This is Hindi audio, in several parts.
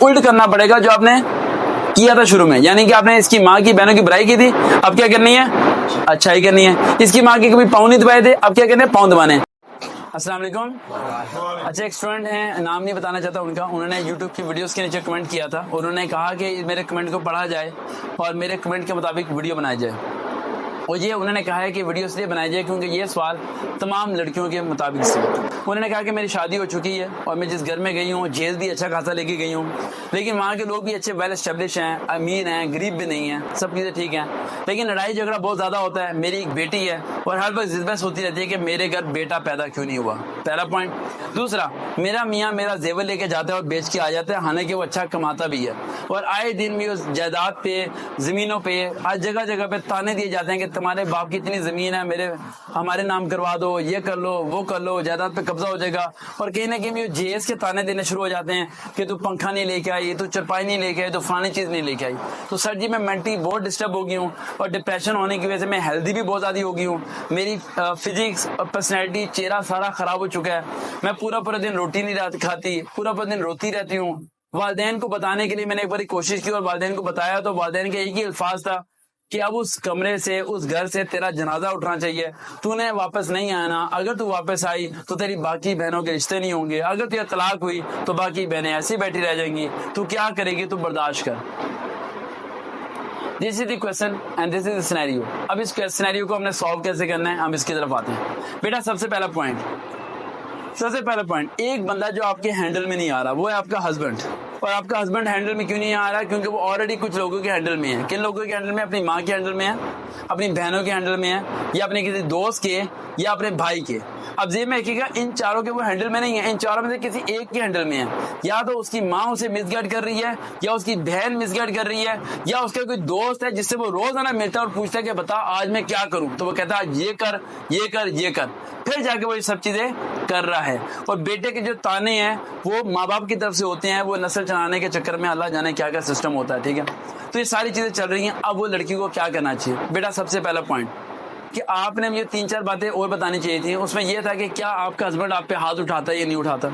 उल्ट करना पड़ेगा जो आपने किया था शुरू में। यानी कि आपने इसकी माँ की बहनों की बुराई की थी, अब क्या करनी है? अच्छाई करनी है। इसकी माँ के कभी पाँव नहीं दबाए थे, अब क्या करने हैं? पाँव दबाने। अस्सलाम वालेकुम। अच्छा, एक स्टूडेंट हैं, नाम नहीं बताना चाहता उनका, उन्होंने यूट्यूब की वीडियोस के नीचे कमेंट किया था। उन्होंने कहा कि मेरे कमेंट को पढ़ा जाए और मेरे कमेंट के मुताबिक वीडियो बनाई जाए। और ये उन्होंने कहा है कि वीडियो इसलिए बनाई जाए क्योंकि ये सवाल तमाम लड़कियों के मुताबिक से। उन्होंने कहा कि मेरी शादी हो चुकी है और मैं जिस घर में गई हूँ जेल भी अच्छा खासा लेके गई हूँ, लेकिन वहाँ के लोग भी अच्छे वेल एस्टेब्लिश हैं, अमीर हैं, गरीब भी नहीं हैं, सब चीज़ें ठीक हैं, लेकिन लड़ाई झगड़ा बहुत ज़्यादा होता है। मेरी एक बेटी है और हर वक्त जिद बहस होती रहती है कि मेरे घर बेटा पैदा क्यों नहीं हुआ। पहला पॉइंट। दूसरा, मेरा मियाँ मेरा जेवर लेके जाता है और बेच के आ जाता है, हालांकि वो अच्छा कमाता भी है, और आए दिन भी उस जायदाद पे, ज़मीनों पे, हर जगह जगह पे ताने दिए जाते हैं कि तुम्हारे बाप की इतनी ज़मीन है, हमारे नाम करवा दो, ये कर लो, वो कर लो, जायदाद पे कब्जा हो जाएगा। और कहीं ना कहीं जेएस के ताने देने शुरू हो जाते हैं कि तू पंखा नहीं लेके आई, तू चरपाई नहीं लेके आई, तू फलानी चीज़ नहीं लेके आई। तो सर जी, मैं मेंटली बहुत डिस्टर्ब हो गई हूँ और डिप्रेशन होने की वजह से मैं हेल्दी भी बहुत ज़्यादा हो गई हूँ। मेरी फिजिक्स और पर्सनैलिटी, चेहरा सारा ख़राब हो चुका है। मैं पूरा पूरा दिन रोटी नहीं खाती, पूरा पूरा दिन रोती रहती हूँ। वालिदैन को बताने के लिए मैंने एक बार कोशिश की और वालिदैन को बताया तो वालिदैन के एक ही अल्फाज था कि अब उस कमरे से, उस घर से तेरा जनाजा उठना चाहिए, तूने वापस नहीं आना। अगर तू वापस आई तो तेरी बाकी बहनों के रिश्ते नहीं होंगे, अगर तुझे तलाक हुई तो बाकी बहनें ऐसी बैठी रह जाएंगी, तू क्या करेगी, तू बर्दाश्त कर। This is the question and this is the scenario. अब इस सिनेरियो को हमने सॉल्व कैसे करना है, हम इसकी तरफ आते हैं। बेटा, सबसे पहला पॉइंट, एक बंदा जो आपके हैंडल में नहीं आ रहा वो है आपका हस्बैंड। और आपका हस्बैंड हैंडल में क्यों नहीं आ रहा? क्योंकि वो ऑलरेडी कुछ लोगों के हैंडल में है। किन लोगों के हैंडल में? अपनी माँ के हैंडल में है, अपनी बहनों के हैंडल में है, या अपने किसी दोस्त के, या अपने भाई के। अब ये में देखिएगा, इन चारों के वो हैंडल में नहीं है, इन चारों में से किसी एक के हैंडल में है। या तो उसकी माँ उसे मिसगाइड कर रही है, या उसकी बहन मिसगाइड कर रही है, या उसका कोई दोस्त है जिससे वो रोजाना मिलता है और पूछता है कि बता आज मैं क्या करूं, तो वो कहता है ये कर, ये कर, ये कर, फिर जाके वो ये सब चीजें कर रहा है। और बेटे के जो ताने हैं वो माँ बाप की तरफ से होते हैं, वो नस्ल चलाने के चक्कर में अल्लाह जाने क्या क्या सिस्टम होता है, ठीक है। तो ये सारी चीजें चल रही हैं। अब वो लड़की को क्या करना चाहिए? बेटा, सबसे पहला पॉइंट कि आपने मुझे 3-4 बातें और बतानी चाहिए थी। उसमें यह था कि क्या आपका हस्बैंड आप पे हाथ उठाता है या नहीं उठाता।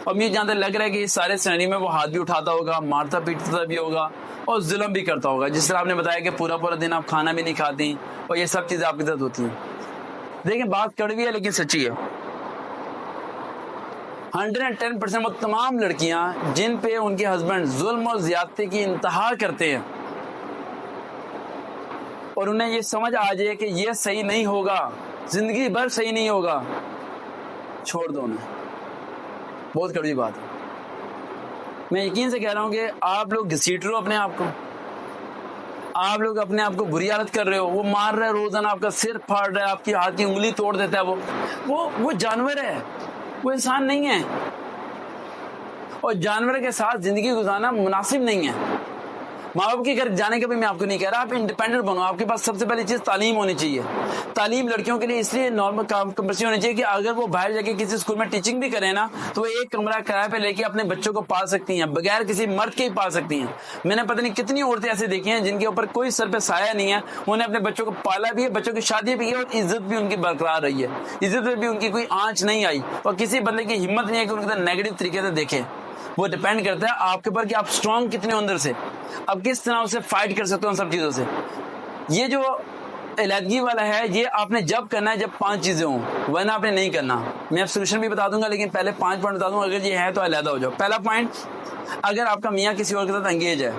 और मुझे जहाँ तक लग रहा है कि इस सारे श्रेणी में वो हाथ भी उठाता होगा, मारता पीटता भी होगा और जुल्म भी करता होगा। जिस तरह आपने बताया कि पूरा पूरा दिन आप खाना भी नहीं खाती और ये सब चीज़ें आपके साथ होती हैं। देखिए, बात कड़वी है लेकिन सच्ची है। 110% वो तमाम लड़कियां जिन पे उनके हस्बैंड जुल्म और ज्यादती की इंतहा करते हैं और उन्हें ये समझ आ जाए कि ये सही नहीं होगा, जिंदगी भर सही नहीं होगा, छोड़ दो उन्हें। बहुत कड़वी बात है। मैं यकीन से कह रहा हूं कि आप लोग घसीट रहे हो अपने आप को, आप लोग अपने आप को बुरी हालत कर रहे हो। वो मार रहा है रोजाना, आपका सिर फाड़ रहा है, आपकी हाथ की उंगली तोड़ देता है। वो जानवर है, वो इंसान नहीं है। और जानवर के साथ जिंदगी गुजारना मुनासिब नहीं है। माँ बाप के घर जाने का भी मैं आपको नहीं कह रहा, आप इंडिपेंडेंट बनो। आपके पास सबसे पहली चीज तालीम होनी चाहिए। तालीम लड़कियों के लिए इसलिए नॉर्मल कंपल्सरी होनी चाहिए कि अगर वो बाहर जाके किसी स्कूल में टीचिंग भी करें ना, तो वो एक कमरा किराए पे लेके अपने बच्चों को पाल सकती हैं, बगैर किसी मर्द के ही पाल सकती हैं। मैंने पता नहीं कितनी औरतें ऐसे देखी हैं जिनके ऊपर कोई सर पे साया नहीं है, उन्हें अपने बच्चों को पाला भी है, बच्चों की शादी भी है और इज्जत भी उनकी बरकरार रही है, इज्जत में भी उनकी कोई आंच नहीं आई और किसी बंदे की हिम्मत नहीं है कि उनके नेगेटिव तरीके से देखें। वो डिपेंड करता है आपके ऊपर कि आप स्ट्रांग कितने अंदर से, अब किस तरह उसे फाइट कर सकते हो उन सब चीजों से। ये जो अलहदगी वाला है ये आपने जब करना है जब 5 चीजें हों, वरना आपने नहीं करना। मैं अब सोल्यूशन भी बता दूंगा, लेकिन पहले 5 पॉइंट बता दूंगा। अगर ये है तो अलहदा हो जाओ। पहला पॉइंट, अगर आपका मियाँ किसी और के साथ एंगेज है,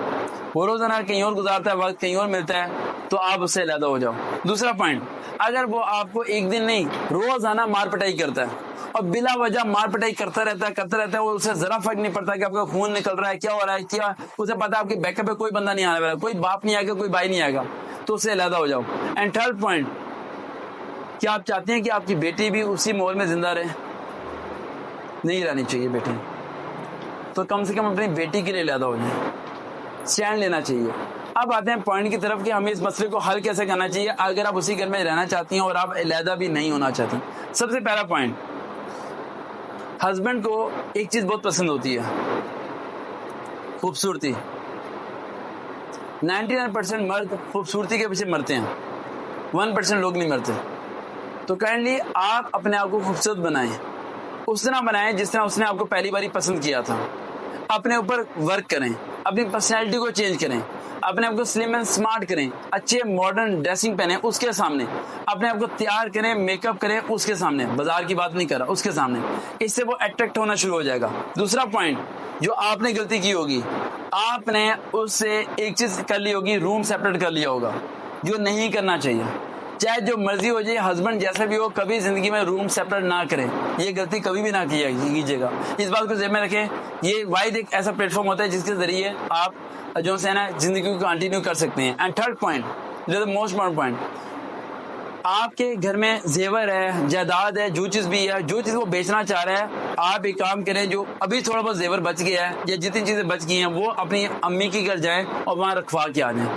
वो रोजाना कहीं और गुजारता है, वक्त कहीं और मिलता है, तो आप उससे अलहदा हो जाओ। दूसरा पॉइंट, अगर वो आपको एक दिन नहीं रोजाना मार पिटाई करता है और बिला वजह मार पिटाई करता रहता है, वो उसे जरा फर्क नहीं पड़ता कि आपका खून निकल रहा है, क्या हो रहा है, क्या उसे पता है आपके बैकअप पे कोई बंदा नहीं आने वाला, कोई बाप नहीं आएगा, कोई भाई नहीं आएगा, तो उससे अलहदा हो जाओ। एंड थर्ड पॉइंट, क्या आप चाहते हैं कि आपकी बेटी भी उसी माहौल में जिंदा रहे? नहीं रहनी चाहिए बेटी, तो कम से कम अपनी बेटी के लिए अलहदा हो जाए, स्टैंड लेना चाहिए। अब आते हैं पॉइंट की तरफ कि हमें इस मसले को हल कैसे करना चाहिए अगर आप उसी घर में रहना चाहती हैं और आप अलहदा भी नहीं होना चाहती। सबसे पहला पॉइंट, हस्बैंड को एक चीज बहुत पसंद होती है, खूबसूरती। 99% मर्द खूबसूरती के पीछे मरते हैं, 1% लोग नहीं मरते। तो काइंडली आप अपने आप को खूबसूरत बनाएं, उस तरह बनाएं जिस तरह उसने आपको पहली बारी पसंद किया था। अपने ऊपर वर्क करें, अपनी पर्सनैलिटी को चेंज करें, अपने आप को स्लिम एंड स्मार्ट करें, अच्छे मॉडर्न ड्रेसिंग पहने उसके सामने, अपने आप को तैयार करें, मेकअप करें उसके सामने, बाजार की बात नहीं कर रहा, उसके सामने। इससे वो अट्रैक्ट होना शुरू हो जाएगा। दूसरा पॉइंट, जो आपने गलती की होगी, आपने उससे एक चीज कर ली होगी, रूम सेपरेट कर लिया होगा, जो नहीं करना चाहिए। चाहे जो मर्जी हो जाए, हस्बैंड जैसा भी हो, कभी जिंदगी में रूम सेपरेट ना करें। ये गलती कभी भी ना कीजिएगा। इस बात को ज़हन में रखें। ये वाइड एक ऐसा प्लेटफॉर्म होता है जिसके जरिए आप जो है ना जिंदगी को कंटिन्यू कर सकते हैं। एंड थर्ड पॉइंट, जो मोस्ट इम्पोर्टेंट पॉइंट, आपके घर में जेवर है, जायदाद है, जो चीज़ भी है, जो चीज़ वो बेचना चाह रहा है, आप एक काम करें, जो अभी थोड़ा बहुत जेवर बच गया है या जितनी चीज़ें बच गई हैं वो अपनी अम्मी के घर जाएं और वहाँ रखवा के आ जाएं।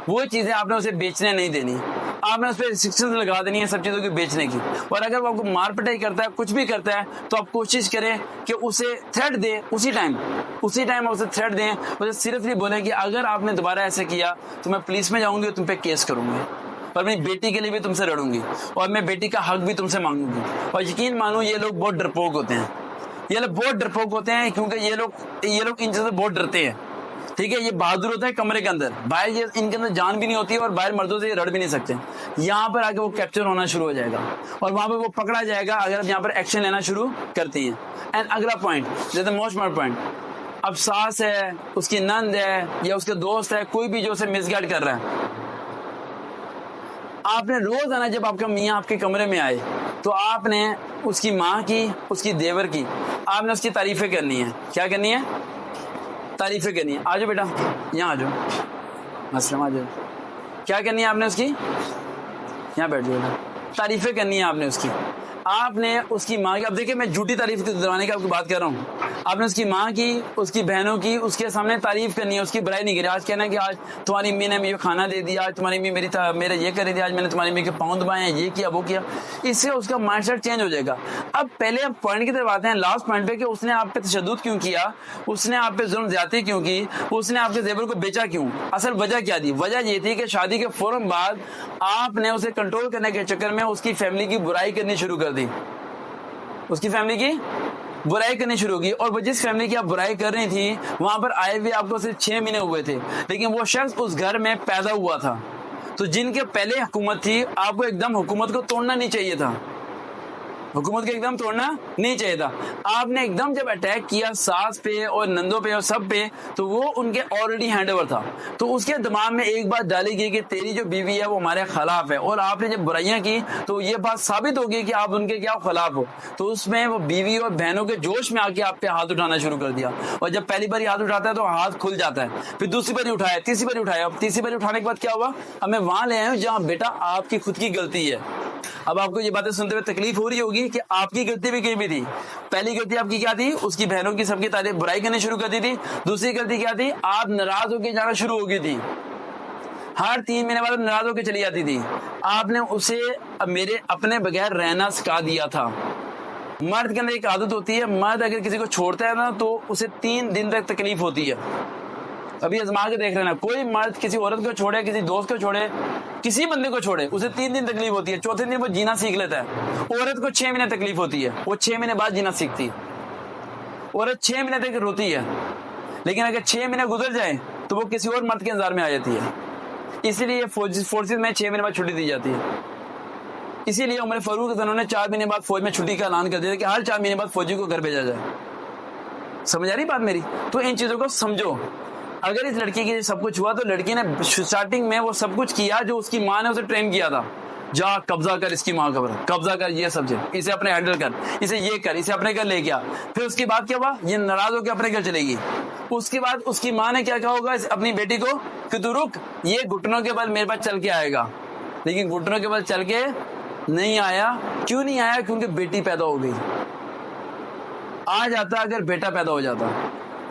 वो चीज़ें आपने उसे बेचने नहीं देनी, आपने उस पर रिस्ट्रिक्शन लगा देनी है सब चीज़ों की बेचने की। और अगर वो आपको मार पिटाई करता है, कुछ भी करता है, तो आप कोशिश करें कि उसे थ्रेट दें, उसी टाइम उसे थ्रेट दें। उसे सिर्फ नहीं बोलें कि अगर आपने दोबारा ऐसे किया तो मैं पुलिस में जाऊँगी और तुम पे केस करूँगी, और अपनी बेटी के लिए भी तुमसे लड़ूंगी, और मैं बेटी का हक भी तुमसे मांगूंगी। और यकीन मानो ये लोग बहुत डरपोक होते हैं, ये लोग बहुत डरपोक होते हैं, क्योंकि ये लोग इन चीज़ों से बहुत डरते हैं। ठीक है, ये बहादुर होता है कमरे के अंदर, बाहर ये इनके अंदर जान भी नहीं होती है और बाहर मर्दों से ये लड़ भी नहीं सकते। यहाँ पर आके वो कैप्चर होना शुरू हो जाएगा और वहाँ पर वो पकड़ा जाएगा अगर आप यहाँ पर एक्शन लेना शुरू करती हैं। एंड अगला पॉइंट, जैसे मोस्ट इम्पोर्टेंट पॉइंट, अब सास है, उसकी नंद है या उसके दोस्त है, कोई भी जो उसे मिसगाइड कर रहा है, आपने रोज आना, जब आपका मियाँ आपके कमरे में आए तो आपने उसकी माँ की, उसकी देवर की, आपने उसकी तारीफें करनी है। क्या करनी है? तारीफें करनी है। आ जाओ बेटा, यहाँ आ जाओ, मसलम आ जाओ। क्या करनी है आपने उसकी? यहाँ बैठ जाओ। तारीफें करनी है आपने उसकी, आपने उसकी माँ की। अब देखिए, मैं झूठी तारीफ दिलवाने की आपको बात कर रहा हूँ। आपने उसकी माँ की, उसकी बहनों की, उसके सामने तारीफ करनी है, उसकी बुराई नहीं करी। आज कहना है कि आज तुम्हारी अम्मी ने मुझे खाना दे दिया, आज तुम्हारी अम्मी मेरा ये कर दी, आज मैंने तुम्हारी अम्मी के पाँव दबाए हैं, ये किया वो किया। इससे उसका माइंडसेट चेंज हो जाएगा। अब पहले हम पॉइंट की तरफ आते हैं, लास्ट पॉइंट पे, कि उसने आप पे तशद्दुद क्यों किया, उसने आप पे जुल्म ज्यादती क्यों की, उसने आपके जेवर को बेचा क्यों। असल वजह क्या थी? वजह ये थी कि शादी के फौरन बाद आपने उसे कंट्रोल करने के चक्कर में उसकी फैमिली की बुराई करनी शुरू कर दी, उसकी फैमिली की बुराई करनी शुरू की। और वो जिस फैमिली की आप बुराई कर रही थी, वहां पर आए हुए आपको सिर्फ 6 महीने हुए थे, लेकिन वो शख्स उस घर में पैदा हुआ था। तो जिनके पहले हुकूमत थी, आपको एकदम हुकूमत को तोड़ना नहीं चाहिए था, हुकूमत को एकदम तोड़ना नहीं चाहिए था। आपने एकदम जब अटैक किया सास पे और नंदों पे और सब पे, तो वो उनके ऑलरेडी हैंडओवर था। तो उसके दिमाग में एक बात डाली गई कि तेरी जो बीवी है वो हमारे खिलाफ है, और आपने जब बुराइयां की तो ये बात साबित होगी कि आप उनके क्या खिलाफ हो। तो उसमें वो बीवी और बहनों के जोश में आके आप पे हाथ उठाना शुरू कर दिया। और जब पहली बार हाथ उठाता है तो हाथ खुल जाता है, फिर दूसरी बार उठाया, तीसरी बार उठाया। अब तीसरी बार उठाने के बाद क्या हुआ? अब मैं वहां ले आया हूँ जहाँ बेटा आपकी खुद की गलती है। अब आपको ये बातें सुनते हुए तकलीफ हो रही होगी कि आपकी गलती भी कहीं भी थी। पहली गलती आपकी क्या थी? उसकी बहनों की सबकी तारीफ बुराई करनी शुरू कर दी थी। दूसरी गलती क्या थी? आप नाराज होकर जाना शुरू हो गई थी, हर 3 महीने बाद नाराज होकर चली जाती थी। आपने उसे मेरे अपने बगैर रहना सिखा दिया था। मर्द के अंदर एक आदत होती है, मर्द अगर किसी को छोड़ता है ना तो उसे 3 दिन तक तकलीफ होती है। अभी आजमा के देख लेना, कोई मर्द किसी औरत को छोड़े, किसी दोस्त को छोड़े, किसी बंदे को छोड़े, उसे 3 दिन तकलीफ होती है। चौथे दिन वो जीना सीख लेता है। औरत को 6 महीने तकलीफ होती है, वो 6 महीने बाद जीना सीखती है। औरत 6 महीने तक रोती है, लेकिन अगर 6 महीने गुजर जाए तो वो किसी और मर्द के इंतजार में आ जाती है। इसीलिए फोर्सेज में 6 महीने बाद छुट्टी दी जाती है। इसीलिए उमर फारूक ने 4 महीने बाद फौज में छुट्टी का ऐलान कर दिया कि हर 4 महीने बाद फौजी को घर भेजा जाए। समझ आ रही बात मेरी? तो इन चीजों को समझो। अगर इस लड़की के सब कुछ हुआ तो लड़की ने स्टार्टिंग में वो सब कुछ किया जो उसकी माँ ने उसे ट्रेन किया था। जा कब्जा कर इसकी माँ का, कब्जा कर, ये सब चीज, इसे अपने हैंडल कर, इसे ये कर, इसे अपने घर ले गया। फिर उसके बाद क्या हुआ? ये नाराज होकर अपने घर चलेगी। उसके बाद उसकी माँ ने क्या कहा होगा अपनी बेटी को कि तू रुक, ये घुटनों के बल मेरे पास चल के आएगा। लेकिन घुटनों के बल चल के नहीं आया। क्यों नहीं आया? क्योंकि बेटी पैदा हो गई। आ जाता अगर बेटा पैदा हो जाता।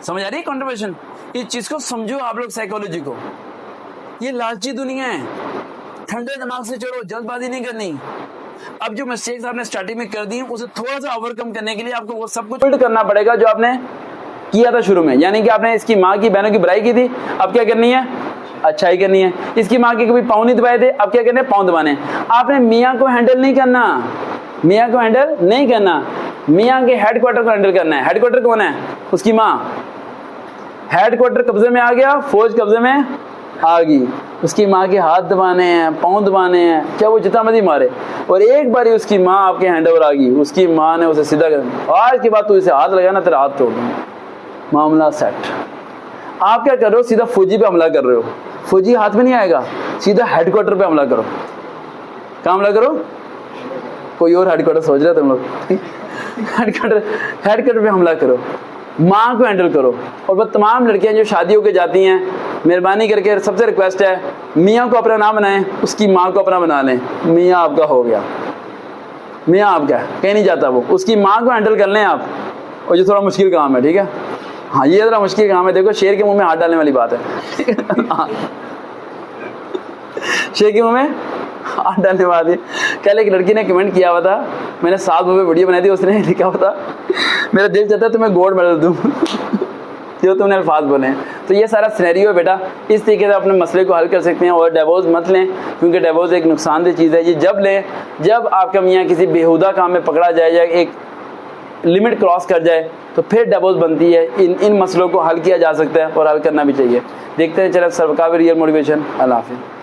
समझ आ रही है कॉन्ट्रवर्शन? इस चीज को समझो आप लोग, साइकोलॉजी को। ये लालची दुनिया है, ठंडे दिमाग से चलो, जल्दबाजी नहीं करनी। अब जो मिस्टेक्स आपने स्टार्टिंग में कर दी उसे थोड़ा सा ओवरकम करने के लिए आपको वो सब कुछ उल्ट करना पड़ेगा जो आपने किया था शुरू में। यानी कि आपने इसकी माँ की बहनों की बुराई की थी, अब क्या करनी है? अच्छाई करनी है। इसकी माँ के कभी पाँव नहीं दबाए थे, अब क्या करने? पाँव दबाने। आपने मियाँ को हैंडल नहीं करना, मियाँ को हैंडल नहीं करना, मियाँ के हेडक्वार्टर को हैंडल करना है। हेडक्वार्टर कौन है? उसकी माँ। हेडक्वार्टर कब्जे में आ गया, फौज कब्जे में आ गई, उसकी माँ के हाथ दबाने हैं, पाँव दबाने हैं, क्या वो जितना मर्जी मारे, और एक बार उसकी माँ आपके हैंड ओवर आ गई, उसकी माँ ने उसे सीधा कर, आज के बाद तू इसे हाथ लगाना तेरा हाथ तोड़ दूंगा, मामला सेट। आप क्या कर रहे हो, सीधा फौजी पे हमला कर रहे हो, फौजी हाथ में नहीं आएगा, सीधा हेडक्वार्टर पे हमला करो। कहाँ हमला करो, कोई और हेडक्वार्टर सोच रहे तुम लोग हेडक्वार्टर पे हमला करो, माँ को हैंडल करो। और वो तमाम लड़कियां जो शादी होकर जाती हैं, मेहरबानी करके सबसे रिक्वेस्ट है, मियाँ को अपना नाम बनाएं, उसकी माँ को अपना बना लें, मियाँ आपका हो गया, मियाँ आपका कहीं नहीं जाता वो, उसकी माँ को हैंडल कर लें आप। और ये थोड़ा मुश्किल काम है, ठीक है, हाँ ये थोड़ा मुश्किल काम है, देखो शेर के मुंह में हाथ डालने वाली बात है शेर के मुंह में हाथ डालने वाली। कल एक लड़की ने कमेंट किया हुआ था, मैंने 7 पे वीडियो बनाई थी, उसने लिखा हुआ था मेरा दिल चाहता है तुम्हें गोल्ड मेडल दूं जो तुमने अल्फाज बोले हैं। तो ये सारा सिनेरियो है बेटा, इस तरीके से अपने मसले को हल कर सकते हैं। और डिवोर्स मत लें, क्योंकि डिवोर्स एक नुकसानदेह चीज़ है। ये जब लें जब आपका मियाँ किसी बेहुदा काम में पकड़ा जाए या एक लिमिट क्रॉस कर जाए, तो फिर डिवोर्स बनती है। इन मसलों को हल किया जा सकता है और हल करना भी चाहिए। देखते हैं चलो सरकार रियल मोटिवेशन। अल्लाह हाफिज़।